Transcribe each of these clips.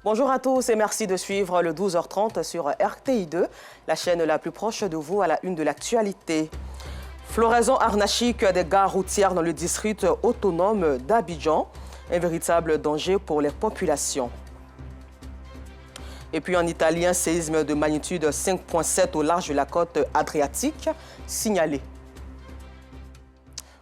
Bonjour à tous et merci de suivre le 12h30 sur RTI2, la chaîne la plus proche de vous à la une de l'actualité. Floraison anarchique des gares routières dans le district autonome d'Abidjan, un véritable danger pour les populations. Et puis en Italie, un séisme de magnitude 5,7 au large de la côte adriatique signalé.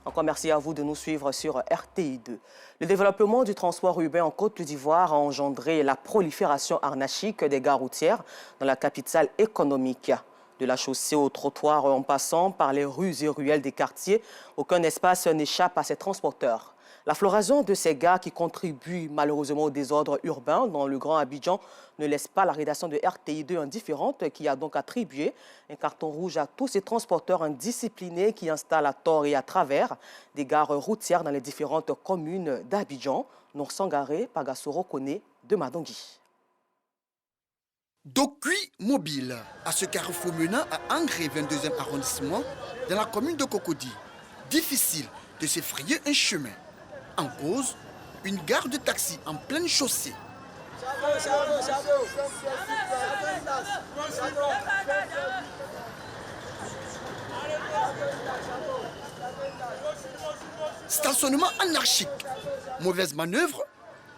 Encore merci à vous de nous suivre sur RTI2. Le développement du transport urbain en Côte d'Ivoire a engendré la prolifération anarchique des gares routières dans la capitale économique. De la chaussée au trottoir en passant par les rues et ruelles des quartiers, aucun espace n'échappe à ces transporteurs. La floraison de ces gares qui contribuent malheureusement au désordre urbain dans le Grand Abidjan ne laisse pas la rédaction de RTI2 indifférente qui a donc attribué un carton rouge à tous ces transporteurs indisciplinés qui installent à tort et à travers des gares routières dans les différentes communes d'Abidjan, Nour-Sangaré, Pagasoro, Koné, de Madangui. Docui mobile à ce carrefour menant à Angré, 22e arrondissement, dans la commune de Cocody. Difficile de se frayer un chemin. En cause, une gare de taxi en pleine chaussée. Stationnement anarchique, mauvaise manœuvre,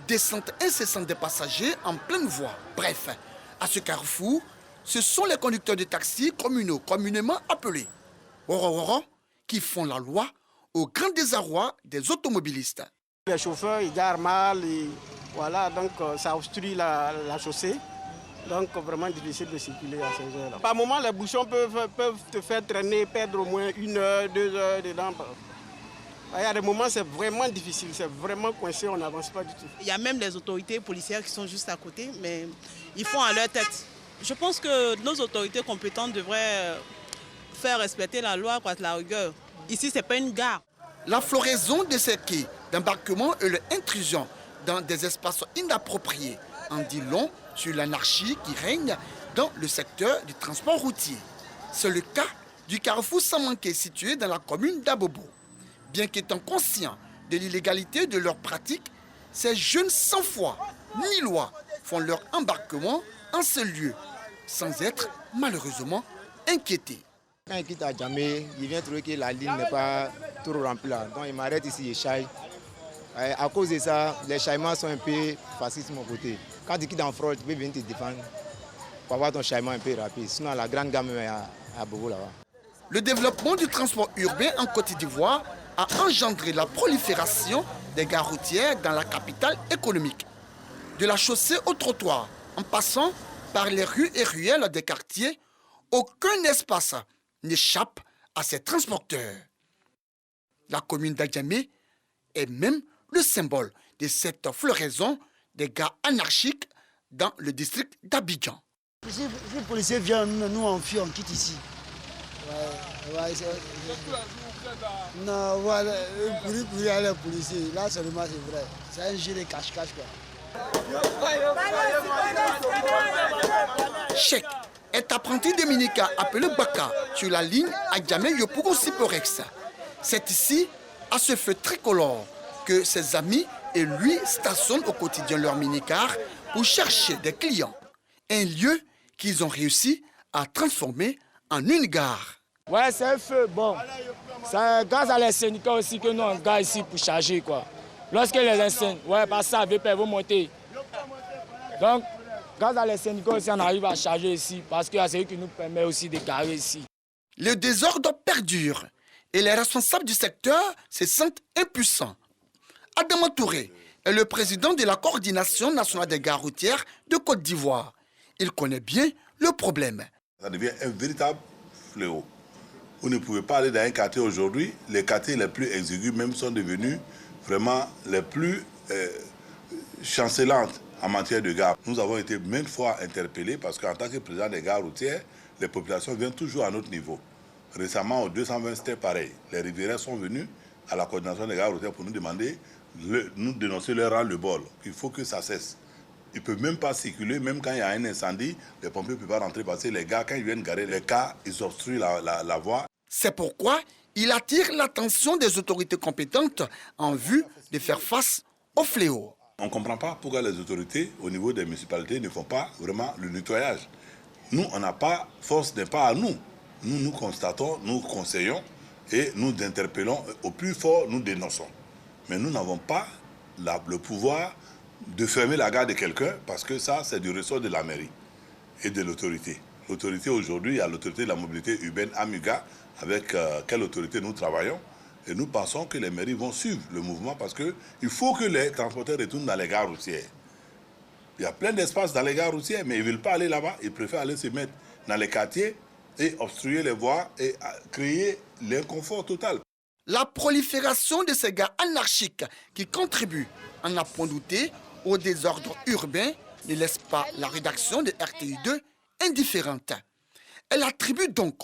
descente incessante des passagers en pleine voie. Bref, à ce carrefour, ce sont les conducteurs de taxis communaux, communément appelés Woro, qui font la loi au grand désarroi des automobilistes. Les chauffeurs, ils garent mal, et voilà, donc ça obstrue la chaussée. Donc vraiment difficile de circuler à ces heures-là. Par moment, les bouchons peuvent te faire traîner, perdre au moins 1 heure, 2 heures dedans. Il y a des moments, c'est vraiment difficile, c'est vraiment coincé, on n'avance pas du tout. Il y a même les autorités policières qui sont juste à côté, mais ils font à leur tête. Je pense que nos autorités compétentes devraient faire respecter la loi, quoi, la rigueur. Ici, ce n'est pas une gare. La floraison de ces quais d'embarquement et leur intrusion dans des espaces inappropriés en dit long sur l'anarchie qui règne dans le secteur du transport routier. C'est le cas du carrefour Samanké situé dans la commune d'Abobo. Bien qu'étant conscients de l'illégalité de leurs pratiques, ces jeunes sans foi ni loi font leur embarquement en ce lieu, sans être malheureusement inquiétés. Quand il quitte à Djamé, il vient trouver que la ligne n'est pas trop remplie. Donc il m'arrête ici, il chaille. À cause de ça, les chaillements sont un peu faciles sur mon côté. Quand tu quittes en fraude, tu peux venir te défendre pour avoir ton chaillement un peu rapide. Sinon, la grande gamme est à Bobo là-bas. Le développement du transport urbain en Côte d'Ivoire a engendré la prolifération des gares routières dans la capitale économique. De la chaussée au trottoir, en passant par les rues et ruelles des quartiers, aucun espace n'échappe à ces transporteurs. La commune d'Adjamé est même le symbole de cette floraison des gares anarchiques dans le district d'Abidjan. Si les policiers viennent, nous on fuit, on quitte ici. Non, voilà, pour aller les policiers, là seulement c'est vrai. C'est un jeu de cache-cache quoi. Cheikh est apprenti dominicain appelé Baka sur la ligne Adjamé-Yopougon-Siporex. C'est ici, à ce feu tricolore, que ses amis et lui stationnent au quotidien leur minicar pour chercher des clients. Un lieu qu'ils ont réussi à transformer en une gare. Ouais, c'est un feu. Bon, c'est grâce à les syndicats aussi que nous on gare ici pour charger quoi. Lorsque les enseignes, ouais, par ça, VP vont monter. Donc, grâce à les syndicats aussi, on arrive à charger ici parce que c'est eux qui nous permettent aussi de garer ici. Le désordre perdure et les responsables du secteur se sentent impuissants. Adama Touré est le président de la coordination nationale des gares routières de Côte d'Ivoire. Il connaît bien le problème. Ça devient un véritable fléau. Vous ne pouvez pas aller dans un quartier aujourd'hui, les quartiers les plus exigus même sont devenus vraiment les plus chancelantes en matière de gares. Nous avons été maintes fois interpellés parce qu'en tant que président des gares routières, les populations viennent toujours à notre niveau. Récemment, au 220, c'était pareil. Les riverains sont venus à la coordination des gares routières pour nous demander, nous dénoncer leur ras-le-bol. Il faut que ça cesse. Ils ne peuvent même pas circuler, même quand il y a un incendie, les pompiers ne peuvent pas rentrer parce que les gars, quand ils viennent garer les cars, ils obstruent la voie. C'est pourquoi il attire l'attention des autorités compétentes en vue de faire face au fléau. On ne comprend pas pourquoi les autorités au niveau des municipalités ne font pas vraiment le nettoyage. Nous, on n'a pas, force n'est pas à nous. Nous constatons, nous conseillons et nous interpellons. Au plus fort, nous dénonçons. Mais nous n'avons pas le pouvoir de fermer la gare de quelqu'un parce que ça, c'est du ressort de la mairie et de l'autorité. L'autorité aujourd'hui, il y a l'autorité de la mobilité urbaine AMUGA, avec quelle autorité nous travaillons. Et nous pensons que les mairies vont suivre le mouvement parce qu'il faut que les transporteurs retournent dans les gares routières. Il y a plein d'espaces dans les gares routières, mais ils ne veulent pas aller là-bas. Ils préfèrent aller se mettre dans les quartiers et obstruer les voies et créer l'inconfort total. La prolifération de ces gares anarchiques qui contribuent, à n'en point douter, au désordre urbain ne laisse pas la rédaction de RTI2 indifférente. Elle attribue donc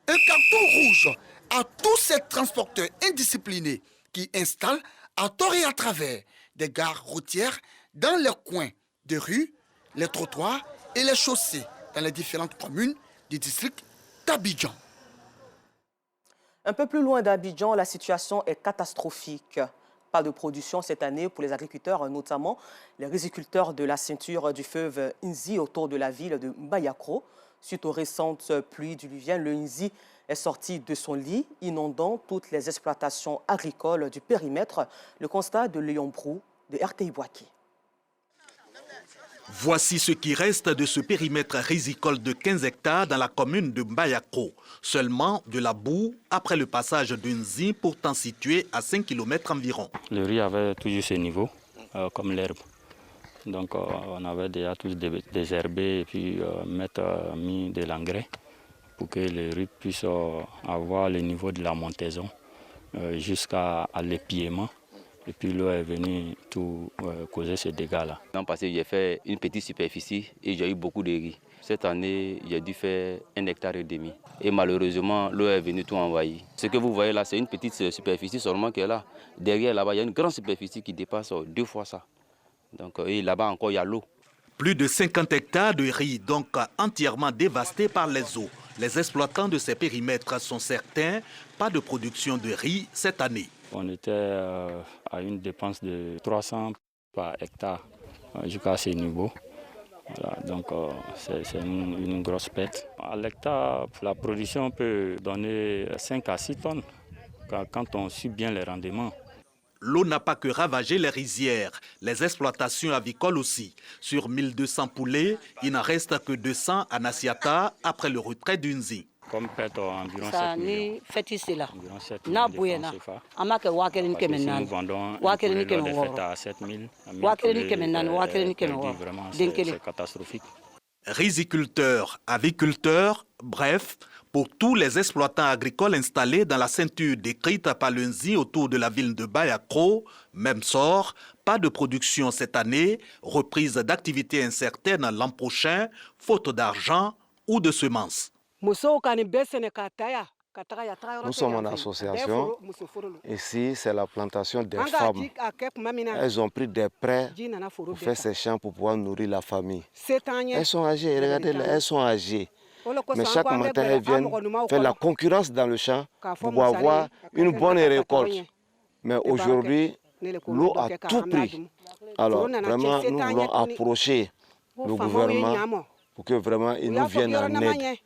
un carton rouge à tous ces transporteurs indisciplinés qui installent à tort et à travers des gares routières dans les coins de rues, les trottoirs et les chaussées dans les différentes communes du district d'Abidjan. Un peu plus loin d'Abidjan, la situation est catastrophique. Pas de production cette année pour les agriculteurs, notamment les riziculteurs de la ceinture du fleuve Nzi autour de la ville de Mbayakro. Suite aux récentes pluies diluviennes, le Nzi est sorti de son lit, inondant toutes les exploitations agricoles du périmètre. Le constat de Léon Brou de RTI Boaké. Voici ce qui reste de ce périmètre rizicole de 15 hectares dans la commune de Mbayakro. Seulement de la boue après le passage d'un Nzi pourtant situé à 5 km environ. Le riz avait toujours ce niveau, comme l'herbe. Donc on avait déjà tous désherbé et puis mis de l'engrais pour que le riz puisse avoir le niveau de la montaison jusqu'à l'épiement. Et puis l'eau est venue tout causer ces dégâts-là. L'an passé, j'ai fait une petite superficie et j'ai eu beaucoup de riz. Cette année, j'ai dû faire 1,5 hectare. Et malheureusement, l'eau est venue tout envahir. Ce que vous voyez là, c'est une petite superficie seulement qui est là. Derrière, là-bas, il y a une grande superficie qui dépasse 2 fois ça. Donc, et là-bas encore, il y a l'eau. Plus de 50 hectares de riz, donc entièrement dévastés par les eaux. Les exploitants de ces périmètres sont certains, pas de production de riz cette année. On était à une dépense de 300 par hectare jusqu'à ce niveau. Voilà, donc c'est une grosse perte. À l'hectare, la production peut donner 5 à 6 tonnes quand on suit bien les rendements. L'eau n'a pas que ravagé les rizières, les exploitations avicoles aussi. Sur 1200 poulets, il n'en reste que 200 à Nasiata après le retrait du Nzi. Comme perte environ 7 millions. Environ 7 millions de francs CFA. Si nous vendons un poulet lors des fêtes à 7 000, vraiment c'est catastrophique. Riziculteurs, aviculteurs, bref, pour tous les exploitants agricoles installés dans la ceinture décrite par le Nzi autour de la ville de Mbayakro, même sort, pas de production cette année, reprise d'activités incertaines l'an prochain, faute d'argent ou de semences. Nous sommes en association. Ici, c'est la plantation des femmes. Elles ont pris des prêts pour faire ces champs pour pouvoir nourrir la famille. Elles sont âgées, regardez, elles sont âgées. Mais chaque matin, elles viennent faire la concurrence dans le champ pour avoir une bonne récolte. Mais aujourd'hui, l'eau a tout pris. Alors, vraiment, nous voulons approcher le gouvernement pour que vraiment il nous vienne en aide.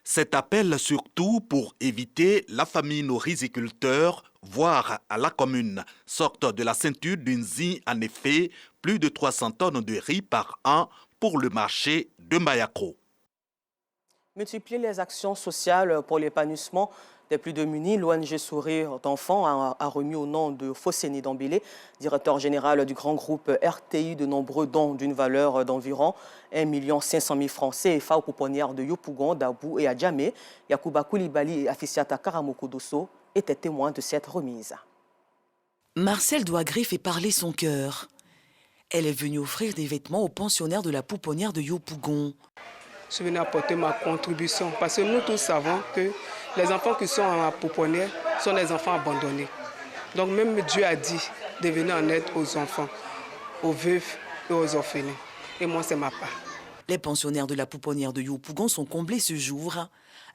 Cet appel surtout pour éviter la famine aux riziculteurs, voire à la commune, sorte de la ceinture du Nzi. En effet, plus de 300 tonnes de riz par an pour le marché de Mbayakro. Multiplier les actions sociales pour l'épanouissement des plus démunis, l'ONG Sourire d'enfants a remis au nom de Fosseni Dambélé, directeur général du grand groupe RTI, de nombreux dons d'une valeur d'environ 1 500 000 francs CFA aux pouponnières de Yopougon, d'Abou et Adjamé. Yacouba Koulibaly et Afisiata Karamoko Dosso étaient témoins de cette remise. Marcel Douagré fait parler son cœur. Elle est venue offrir des vêtements aux pensionnaires de la pouponnière de Yopougon. Je suis venu apporter ma contribution parce que nous tous savons que les enfants qui sont en pouponnière sont des enfants abandonnés. Donc même Dieu a dit de venir en aide aux enfants, aux veufs et aux orphelins. Et moi, c'est ma part. Les pensionnaires de la pouponnière de Yopougon sont comblés ce jour.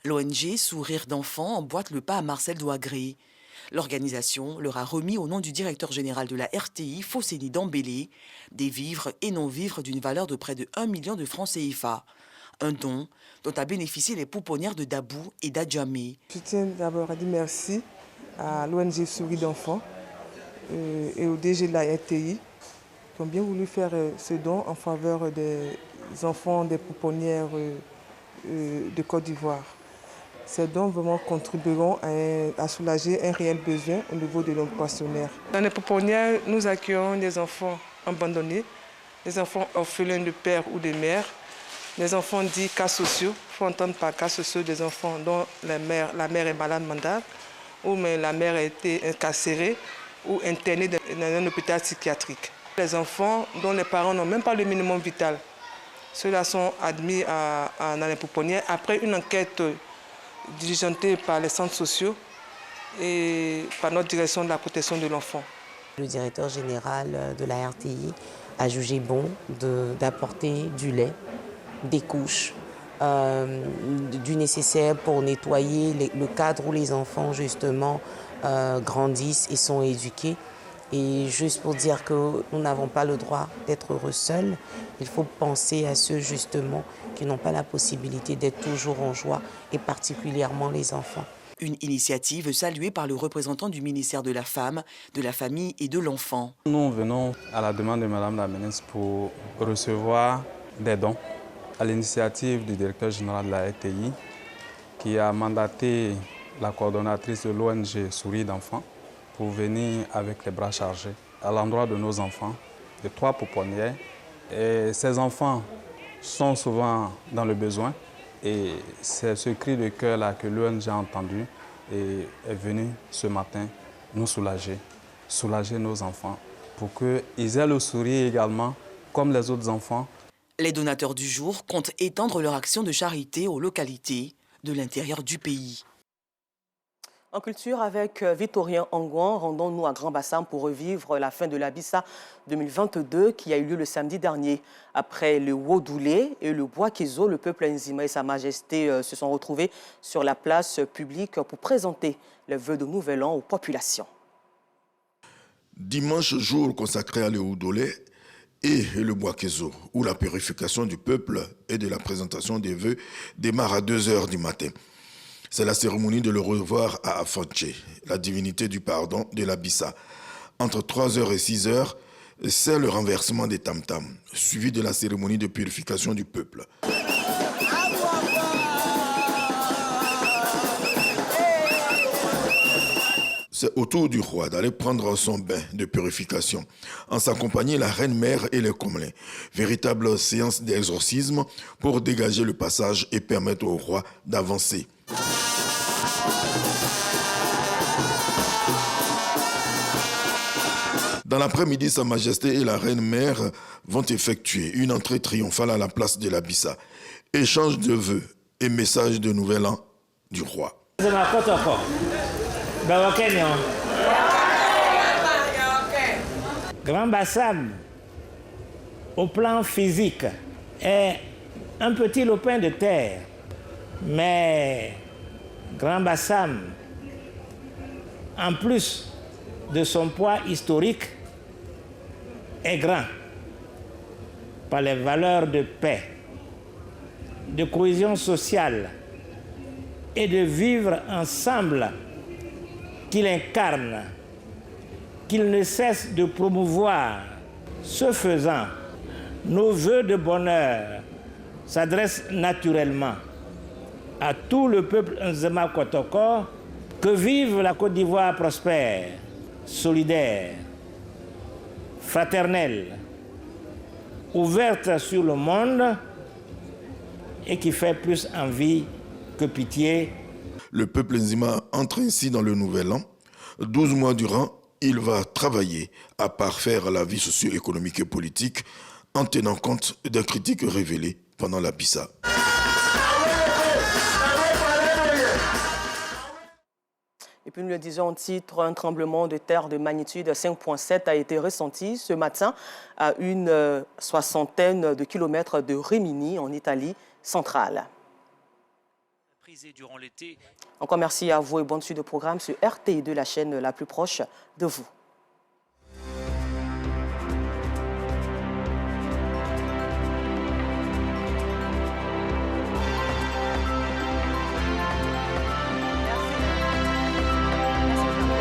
L'ONG Sourire d'enfants emboîte le pas à Marcel Douagré. L'organisation leur a remis au nom du directeur général de la RTI, Fosseni Dambélé, des vivres et non-vivres d'une valeur de près de 1 million de francs CFA. Un don dont a bénéficié les pouponnières de Dabou et d'Adjamé. Je tiens d'abord à dire merci à l'ONG Souris d'enfants et au DG de la RTI qui ont bien voulu faire ce don en faveur des enfants des pouponnières de Côte d'Ivoire. Ces dons vraiment contribueront à soulager un réel besoin au niveau de nos pensionnaires. Dans les pouponnières, nous accueillons des enfants abandonnés, des enfants orphelins de père ou de mère, des enfants dits cas sociaux. Il faut entendre par cas sociaux des enfants dont la mère est malade mentale, ou mais la mère a été incarcérée ou internée dans un hôpital psychiatrique. Les enfants dont les parents n'ont même pas le minimum vital, ceux-là sont admis dans les pouponnières après une enquête diligentée par les centres sociaux et par notre direction de la protection de l'enfant. Le directeur général de la RTI a jugé bon d'apporter du lait, des couches, du nécessaire pour nettoyer le cadre où les enfants justement grandissent et sont éduqués. Et juste pour dire que nous n'avons pas le droit d'être heureux seuls, il faut penser à ceux justement qui n'ont pas la possibilité d'être toujours en joie, et particulièrement les enfants. Une initiative saluée par le représentant du ministère de la Femme, de la Famille et de l'Enfant. Nous venons à la demande de Mme la ministre pour recevoir des dons à l'initiative du directeur général de la RTI qui a mandaté la coordonnatrice de l'ONG Souris d'enfants pour venir avec les bras chargés à l'endroit de nos enfants, de 3 pouponnières. Et ces enfants sont souvent dans le besoin et c'est ce cri de cœur-là que l'ONG a entendu et est venu ce matin nous soulager nos enfants pour qu'ils aient le sourire également comme les autres enfants. Les donateurs du jour comptent étendre leur action de charité aux localités de l'intérieur du pays. En culture, avec Victorien Angouan, rendons-nous à Grand-Bassam pour revivre la fin de la Bissa 2022 qui a eu lieu le samedi dernier. Après le Wodoulet et le Bois-Kézo, le peuple Nzima et Sa Majesté se sont retrouvés sur la place publique pour présenter les vœux de Nouvel An aux populations. Dimanche, jour consacré à le Wodoulet et le Bois-Kézo, où la purification du peuple et de la présentation des vœux démarre à 2 h du matin. C'est la cérémonie de le revoir à Afonche, la divinité du pardon de la Bissa. Entre 3 h et 6 h, c'est le renversement des tam-tams, suivi de la cérémonie de purification du peuple. C'est au tour du roi d'aller prendre son bain de purification, en s'accompagnant la reine-mère et les Comelins. Véritable séance d'exorcisme pour dégager le passage et permettre au roi d'avancer. Dans l'après-midi, Sa Majesté et la Reine-Mère vont effectuer une entrée triomphale à la place de la Bissa. Échange de vœux et message de Nouvel An du roi. Grand-Bassam, au plan physique, est un petit lopin de terre, mais Grand-Bassam, en plus de son poids historique, est grand par les valeurs de paix, de cohésion sociale et de vivre ensemble qu'il incarne, qu'il ne cesse de promouvoir. Ce faisant, nos vœux de bonheur s'adressent naturellement à tout le peuple Nzema Kotoko. Que vive la Côte d'Ivoire prospère, solidaire, fraternelle, ouverte sur le monde et qui fait plus envie que pitié. Le peuple Nzima entre ainsi dans le Nouvel An. 12 mois durant, il va travailler à parfaire la vie socio-économique et politique en tenant compte des critiques révélées pendant la Bissa. Et puis nous le disons en titre, un tremblement de terre de magnitude 5,7 a été ressenti ce matin à une soixantaine de kilomètres de Rimini en Italie centrale. saisonniérisé durant l'été. Encore merci à vous et bonne suite de programme sur RTI2, la chaîne la plus proche de vous.